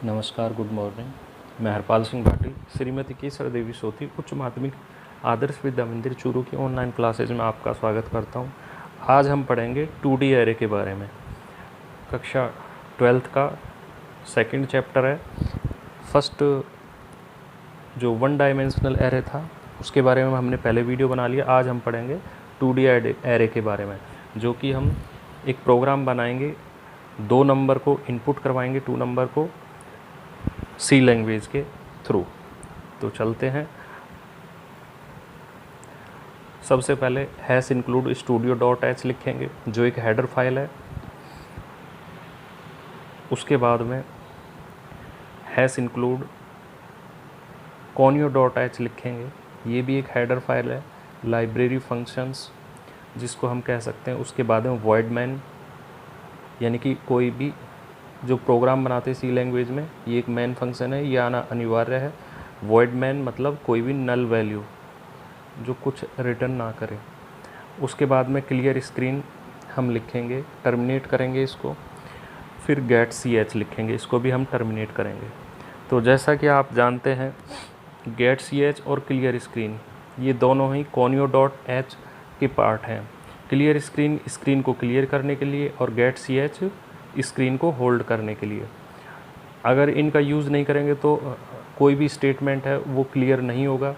नमस्कार, good morning. मैं हरपाल सिंह भाटी, श्रीमती केसर देवी सोती उच्च माध्यमिक आदर्श विद्या मंदिर चूरू की ऑनलाइन क्लासेज में आपका स्वागत करता हूं। आज हम पढ़ेंगे 2D एरे के बारे में। कक्षा 12th का सेकंड चैप्टर है। फर्स्ट जो 1 डायमेंशनल एरे था उसके बारे में हमने पहले वीडियो बना लिया। आज हम पढ़ेंगे 2D एरे के बारे में, जो कि हम एक प्रोग्राम बनाएंगे, 2 नंबर को इनपुट करवाएंगे, 2 नंबर को सी लैंग्वेज के थ्रू। तो चलते हैं। सबसे पहले हैश इंक्लूड studio.h लिखेंगे, जो एक हेडर फाइल है। उसके बाद में हैश इंक्लूड conio.h लिखेंगे, ये भी एक हेडर फाइल है। लाइब्रेरी फंक्शंस जिसको हम कह सकते हैं। उसके बाद में void main, यानी कि कोई भी जो प्रोग्राम बनाते हैं सी लैंग्वेज में, ये एक मेन फंक्शन है, ये आना अनिवार्य है। void main मतलब कोई भी नल वैल्यू जो कुछ रिटर्न ना करे। उसके बाद में क्लियर स्क्रीन हम लिखेंगे, टर्मिनेट करेंगे इसको। फिर गेट ch लिखेंगे, इसको भी हम टर्मिनेट करेंगे। तो जैसा कि आप जानते हैं, गेट ch और क्लियर स्क्रीन ये दोनों ही conio.h के पार्ट हैं। क्लियर स्क्रीन को क्लियर करने के लिए और गेट ch स्क्रीन को होल्ड करने के लिए। अगर इनका यूज़ नहीं करेंगे तो कोई भी स्टेटमेंट है वो क्लियर नहीं होगा,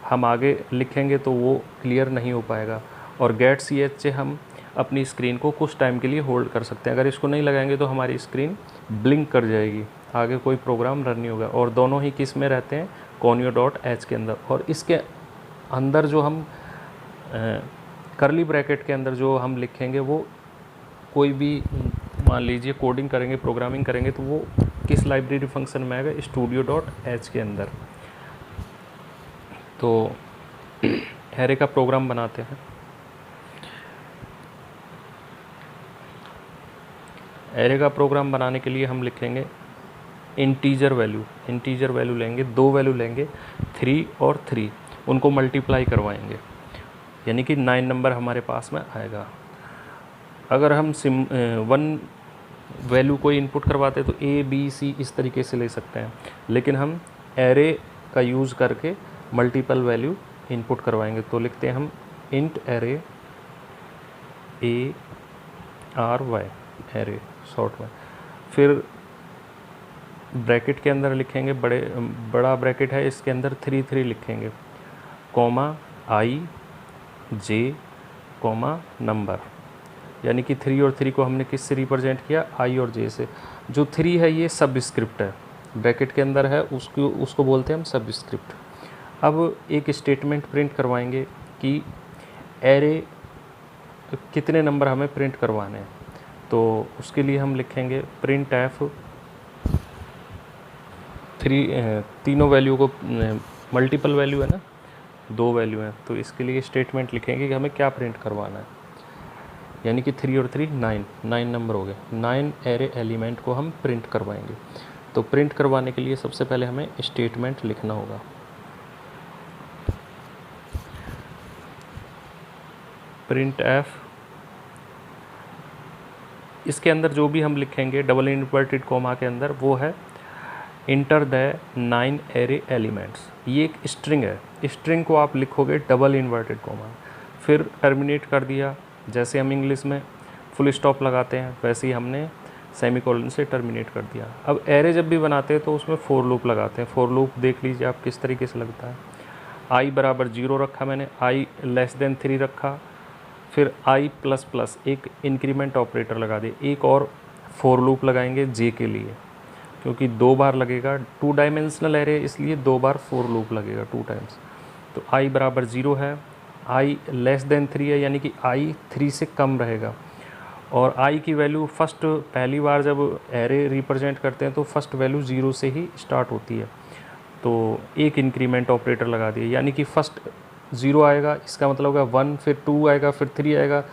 हम आगे लिखेंगे तो वो क्लियर नहीं हो पाएगा। और गेट ch से हम अपनी स्क्रीन को कुछ टाइम के लिए होल्ड कर सकते हैं। अगर इसको नहीं लगाएंगे तो हमारी स्क्रीन ब्लिंक कर जाएगी, आगे कोई प्रोग्राम रन नहीं होगा। और दोनों ही किस में रहते हैं? conio.h के अंदर। और इसके अंदर जो हम करली ब्रैकेट के अंदर जो हम लिखेंगे वो कोई भी, मान लीजिए कोडिंग करेंगे, प्रोग्रामिंग करेंगे, तो वो किस लाइब्रेरी फंक्शन में आएगा? studio.h के अंदर। तो एरे का प्रोग्राम बनाते हैं। एरे का प्रोग्राम बनाने के लिए हम लिखेंगे इंटीजर वैल्यू लेंगे, 2 वैल्यू लेंगे, 3 और 3, उनको मल्टीप्लाई करवाएंगे, यानी कि 9 नंबर हमारे पास में आएगा। अगर हम 1 वैल्यू कोई इनपुट करवाते तो A B C इस तरीके से ले सकते हैं, लेकिन हम एरे का यूज़ करके मल्टीपल वैल्यू इनपुट करवाएंगे। तो लिखते हैं हम int array ARY, array short में। फिर ब्रैकेट के अंदर लिखेंगे, बड़ा ब्रैकेट है, इसके अंदर 3 लिखेंगे, comma I J comma number, यानी कि 3 और 3 को हमने किससे रिप्रेजेंट किया? I और J से। जो 3 है ये सबस्क्रिप्ट है, ब्रैकेट के अंदर है, उसको बोलते हैं हम सबस्क्रिप्ट। अब एक स्टेटमेंट प्रिंट करवाएंगे कि एरे कितने नंबर हमें प्रिंट करवाने हैं। तो उसके लिए हम लिखेंगे प्रिंट एफ, तीनों वैल्यू को, मल्टीपल वैल्यू है ना, 2 वैल्यू हैं, तो इसके लिए स्टेटमेंट लिखेंगे कि हमें क्या प्रिंट करवाना है, यानी कि 3 और 3 9 नंबर हो गए। 9 एरे एलिमेंट को हम प्रिंट करवाएंगे। तो प्रिंट करवाने के लिए सबसे पहले हमें स्टेटमेंट लिखना होगा। प्रिंट एफ, इसके अंदर जो भी हम लिखेंगे डबल इन्वर्टेड कॉमा के अंदर, वो है इंटर द 9 एरे एलिमेंट्स। ये एक स्ट्रिंग है, स्ट्रिंग को आप लिखोगे डबल इन्वर्टेड कॉमा, फिर टर्मिनेट कर दिया। जैसे हम इंग्लिश में फुल स्टॉप लगाते हैं, वैसे ही हमने सेमीकोलन से टर्मिनेट कर दिया। अब एरे जब भी बनाते हैं तो उसमें फॉर लूप लगाते हैं। फॉर लूप देख लीजिए आप किस तरीके से लगता है। I बराबर 0 रखा मैंने, I लेस देन 3 रखा, फिर I++ एक इंक्रीमेंट ऑपरेटर लगा दिए। एक और फॉर लूप लगाएंगे J के लिए, क्योंकि 2 बार लगेगा, 2 डायमेंशनल एरे, इसलिए 2 बार फॉर लूप लगेगा, 2 टाइम्स। तो I बराबर 0 है, I लेस देन 3 है, यानी कि I 3 से कम रहेगा। और I की वैल्यू पहली बार जब एरे रिप्रेजेंट करते हैं तो फर्स्ट वैल्यू 0 से ही स्टार्ट होती है। तो एक इंक्रीमेंट ऑपरेटर लगा दिए, यानी कि फर्स्ट 0 आएगा, इसका मतलब होगा 1, फिर 2 आएगा, फिर 3 आएगा।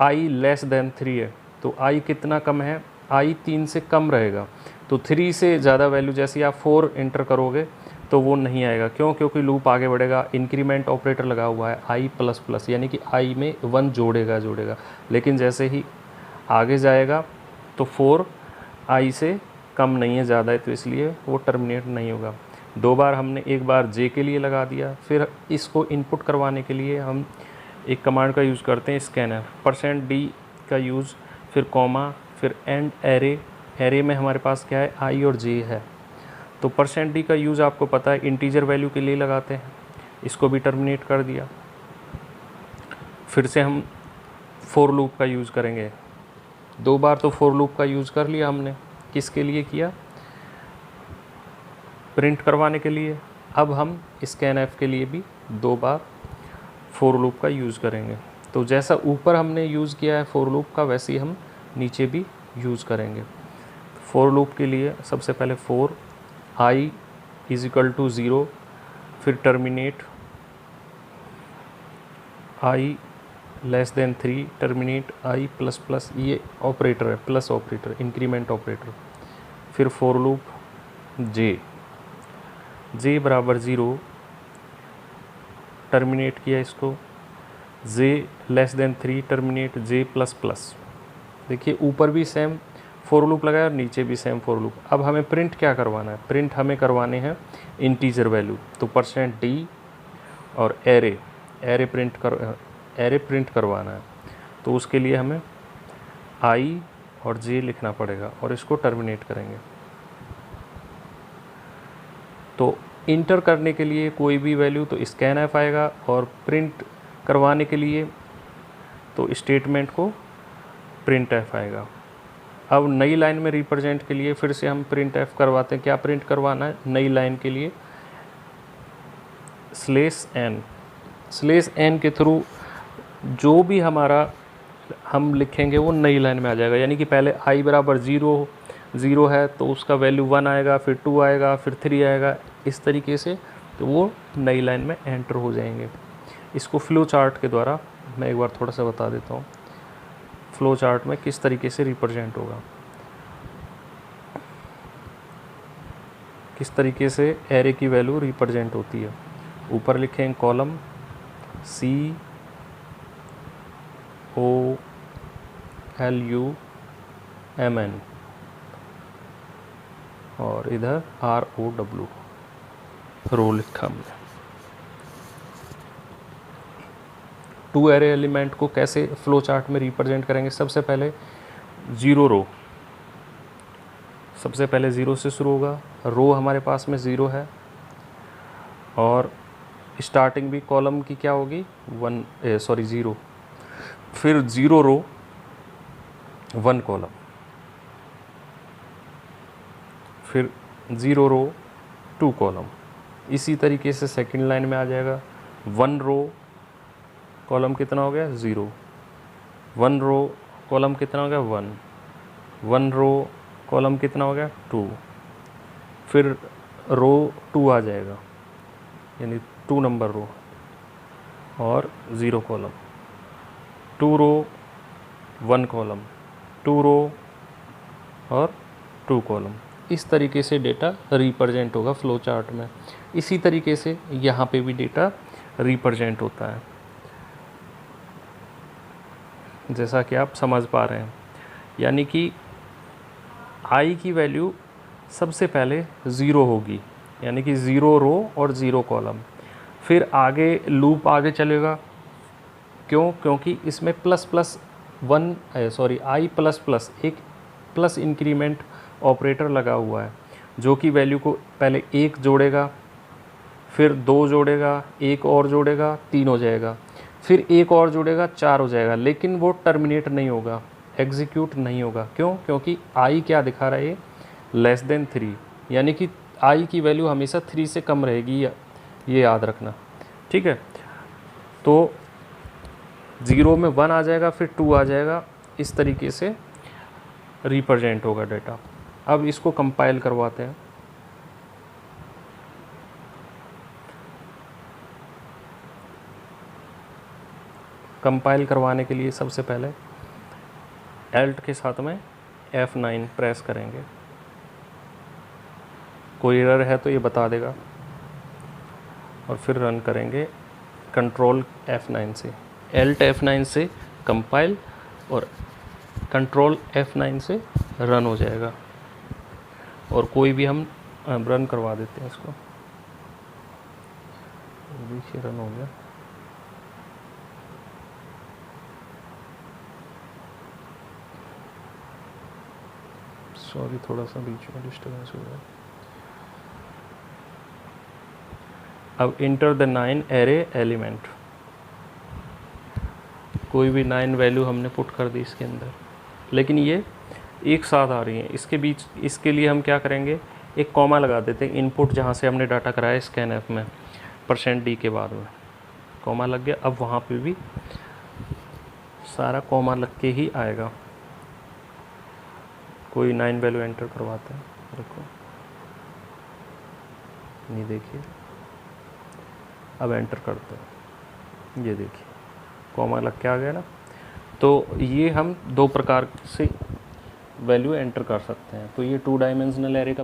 I लेस देन 3 है, तो I कितना कम है? I 3 से कम रहेगा। तो 3 से ज़्यादा वैल्यू जैसे आप 4 एंटर करोगे तो वो नहीं आएगा। क्यों? क्योंकि लूप आगे बढ़ेगा, इंक्रीमेंट ऑपरेटर लगा हुआ है I++, यानी कि I में 1 जोड़ेगा। लेकिन जैसे ही आगे जाएगा तो 4 I से कम नहीं है, ज़्यादा है, तो इसलिए वो टर्मिनेट नहीं होगा। 2 बार हमने एक बार जे के लिए लगा दिया, फिर इसको इनपुट करवाने के लिए हम एक कमांड का यूज़ करते हैं स्कैनर, %d का यूज़, फिर कॉमा, फिर एंड एरे। एरे में हमारे पास क्या है, आई और जे है, तो %d का यूज़ आपको पता है इंटीजर वैल्यू के लिए लगाते हैं। इसको भी टर्मिनेट कर दिया। फिर से हम फॉर लूप का यूज़ करेंगे। 2 बार तो फॉर लूप का यूज़ कर लिया हमने, किसके लिए किया, प्रिंट करवाने के लिए। अब हम स्कैनएफ के लिए भी 2 बार फॉर लूप का यूज़ करेंगे। तो जैसा ऊपर हमने यूज़ किया है फॉर लूप का, वैसे ही हम नीचे भी यूज़ करेंगे। फॉर लूप के लिए सबसे पहले फॉर i = 0, फिर टर्मिनेट i <3, टर्मिनेट i ++, ये ऑपरेटर है, प्लस ऑपरेटर, इंक्रीमेंट ऑपरेटर। फिर फॉर लूप j = 0, टर्मिनेट किया इसको, j <3, टर्मिनेट j++। देखिए ऊपर भी सेम फॉर लूप लगाया और नीचे भी सेम फॉर लूप। अब हमें प्रिंट क्या करवाना है, प्रिंट हमें करवाने हैं इंटीजर वैल्यू, तो %d और एरे प्रिंट करवाना है। तो उसके लिए हमें i और j लिखना पड़ेगा और इसको टर्मिनेट करेंगे। तो इंटर करने के लिए कोई भी वैल्यू तो स्कैनएफ आएगा, और प्रिंट करवाने के लिए तो स्टेटमेंट को प्रिंटएफ आएगा। अब नई लाइन में रिप्रेजेंट के लिए फिर से हम प्रिंटएफ करवाते हैं। क्या प्रिंट करवाना है नई लाइन के लिए, /n के थ्रू जो भी हमारा हम लिखेंगे वो नई लाइन में आ जाएगा। यानी कि पहले i = 0 है तो उसका वैल्यू 1 आएगा, फिर 2 आएगा, फिर 3 आएगा, इस तरीके से, तो वो नई लाइन में एंटर हो जाएंगे। इसको फ्लो चार्ट के द्वारा मैं एक बार थोड़ा सा बता देता हूँ, फ्लो चार्ट में किस तरीके से रिप्रेजेंट होगा, किस तरीके से एरे की वैल्यू रिप्रेजेंट होती है। ऊपर लिखें कॉलम COLUMN और इधर ROW, रो लिखा हमने। 2 एरे एलिमेंट को कैसे फ्लो चार्ट में रिप्रेजेंट करेंगे, सबसे पहले 0 रो, सबसे पहले 0 से शुरू होगा। रो हमारे पास में 0 है और स्टार्टिंग भी कॉलम की क्या होगी 0, फिर 0 रो 1 कॉलम, फिर 0 रो 2 कॉलम। इसी तरीके से सेकंड लाइन में आ जाएगा 1 रो कॉलम कितना हो गया 0, 1 रो कॉलम कितना हो गया 1 रो कॉलम कितना हो गया 2, फिर रो 2 आ जाएगा यानी 2 नंबर रो और 0 कॉलम, 2 रो 1 कॉलम, 2 रो और 2 कॉलम। इस तरीके से डेटा रिप्रेजेंट होगा फ्लो चार्ट में। इसी तरीके से यहाँ पे भी डेटा रिप्रेजेंट होता है, जैसा कि आप समझ पा रहे हैं। यानी कि i की वैल्यू सबसे पहले 0 होगी, यानी कि 0 रो और 0 कॉलम। फिर आगे लूप आगे चलेगा, क्यों, क्योंकि इसमें i++ एक प्लस इंक्रीमेंट ऑपरेटर लगा हुआ है, जो कि वैल्यू को पहले 1 जोड़ेगा, फिर 2 जोड़ेगा, 1 और जोड़ेगा, 3 हो जाएगा, फिर 1 और जोड़ेगा, 4 हो जाएगा। लेकिन वो टर्मिनेट नहीं होगा, एग्जीक्यूट नहीं होगा। क्यों, क्योंकि i क्या दिखा रहा है, <3, यानी कि i की वैल्यू हमेशा 3 से कम रहेगी, ये याद रखना, ठीक है। तो 0 में 1 आ जाएगा, फिर 2 आ जाएगा, इस तरीके से रिप्रेजेंट होगा डेटा। अब इसको कंपाइल करवाते हैं। कंपाइल करवाने के लिए सबसे पहले Alt के साथ में F9 प्रेस करेंगे। कोई एरर है तो ये बता देगा, और फिर रन करेंगे कंट्रोल F9 से। Alt F9 से कंपाइल और कंट्रोल F9 से रन हो जाएगा। और कोई भी हम रन करवा देते हैं इसको। देखिए रन हो गया। सॉरी थोड़ा सा बीच में डिस्टर्बेंस हो गया। अब इंटर द 9 एरे एलिमेंट, कोई भी 9 वैल्यू हमने पुट कर दी इसके अंदर, लेकिन ये एक साथ आ रही हैं। इसके बीच, इसके लिए हम क्या करेंगे, एक कॉमा लगा देते हैं। इनपुट जहाँ से हमने डाटा कराया स्कैनएफ में %d के बाद में कॉमा लग गया। अब वहाँ पे भी सारा कॉमा लग के ही आएगा। कोई 9 वैल्यू एंटर करवाते हैं, देखो नहीं, देखिए अब एंटर करते हैं, ये देखिए कॉमा लग के आ गया ना। तो ये हम 2 प्रकार से वैल्यू एंटर कर सकते हैं। तो ये 2 डायमेंशनल एरे का